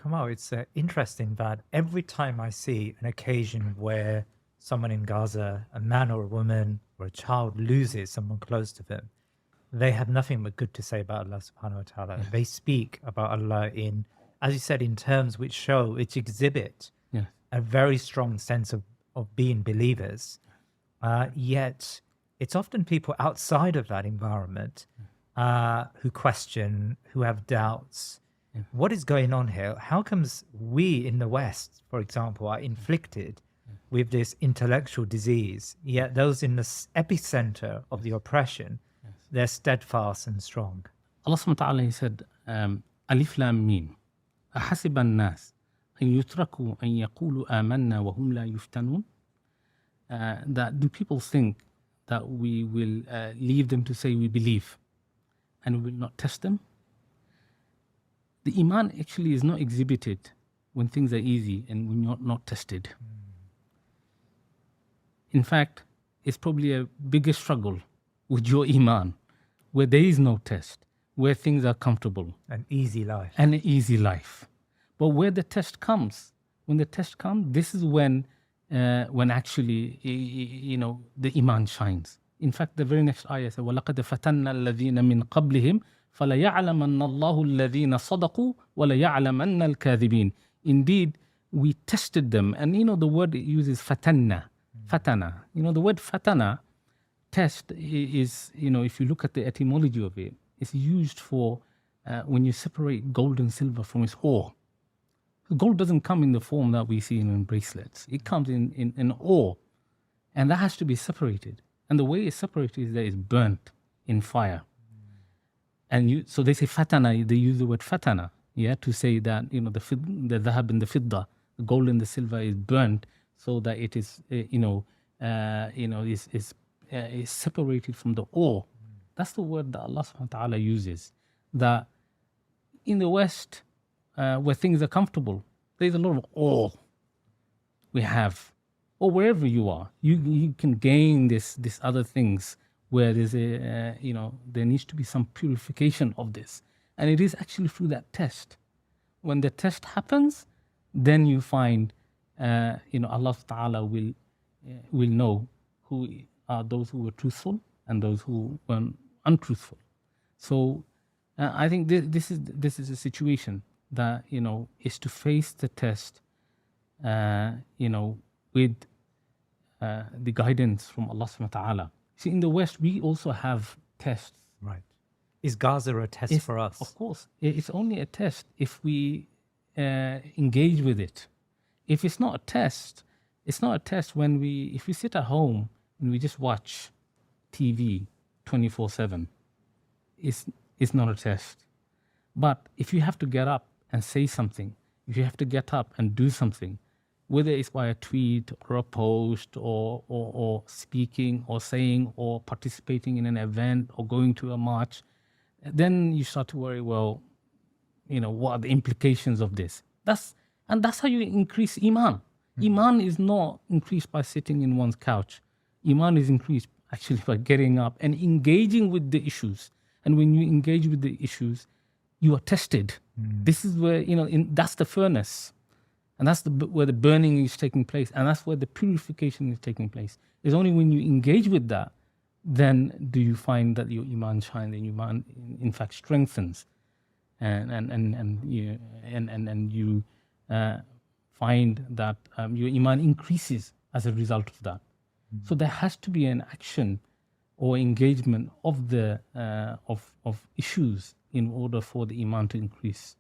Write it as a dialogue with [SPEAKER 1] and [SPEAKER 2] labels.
[SPEAKER 1] Kamal, it's interesting that every time I see an occasion where someone in Gaza, a man or a woman or a child, loses someone close to them, they have nothing but good to say about Allah subhanahu wa ta'ala.
[SPEAKER 2] Yes.
[SPEAKER 1] They speak about Allah in, as you said, in terms which exhibit
[SPEAKER 2] Yes.
[SPEAKER 1] a very strong sense of being believers. Yet it's often people outside of that environment who question, who have doubts.
[SPEAKER 2] Yeah.
[SPEAKER 1] What is going on here? How comes we in the West, for example, are inflicted with this intellectual disease, yet those in the epicenter of the oppression, they're steadfast and strong?
[SPEAKER 2] Allah subhanahu wa ta'ala, He said, Alif Lam Mim, أحسب الناس أن يتركوا أن يقولوا آمنا وهم لا يفتنون. That do people think that we will leave them to say we believe and we will not test them? The Iman actually is not exhibited when things are easy and when you're not tested. In fact, it's probably a bigger struggle with your Iman, where there is no test, where things are comfortable.
[SPEAKER 1] An easy life.
[SPEAKER 2] An easy life. But where the test comes, when the test comes, this is when actually, the Iman shines. In fact, the very next ayah says, وَلَقَدْ فَتَنَّا الَّذِينَ مِنْ قَبْلِهِمْ فَلَيَعْلَمَنَّ اللَّهُ الَّذِينَ صَدَقُوا وَلَيَعْلَمَنَّ الْكَاذِبِينَ. Indeed, we tested them. And the word it uses fatanna. Fatana. The word fatana, test, is, if you look at the etymology of it, it's used for when you separate gold and silver from its ore. Gold doesn't come in the form that we see in bracelets. It comes in ore. And that has to be separated. And the way it's separated is that it's burnt in fire. And so they say fatana, they use the word fatana, to say that, the dhahab and the fidda, the gold and the silver is burnt so that it is, is separated from the ore. That's the word that Allah subhanahu wa ta'ala uses. That in the West, where things are comfortable, there's a lot of ore we have. Or wherever you are, you can gain this other things where there's there needs to be some purification of this. And it is actually through that test. When the test happens, then you find, Allah Ta'ala will know who are those who were truthful and those who were untruthful. So I think this is a situation that, is to face the test, with the guidance from Allah subhanahu wa ta'ala. See, in the West, we also have tests.
[SPEAKER 1] Right. Is Gaza a test for us?
[SPEAKER 2] Of course. It's only a test if we engage with it. If it's not a test, it's not a test if we sit at home and we just watch TV 24/7. It's not a test. But if you have to get up and say something, if you have to get up and do something, whether it's by a tweet or a post or speaking or saying or participating in an event or going to a march, then you start to worry, well, what are the implications of this? That's how you increase Iman. Iman is not increased by sitting in one's couch. Iman is increased actually by getting up and engaging with the issues. And when you engage with the issues, you are tested. This is where, that's the furnace. And that's where the burning is taking place. And that's where the purification is taking place. It's only when you engage with that, then do you find that your Iman shines and your Iman, in fact, strengthens. And you find that your Iman increases as a result of that. So there has to be an action or engagement of the of issues in order for the Iman to increase.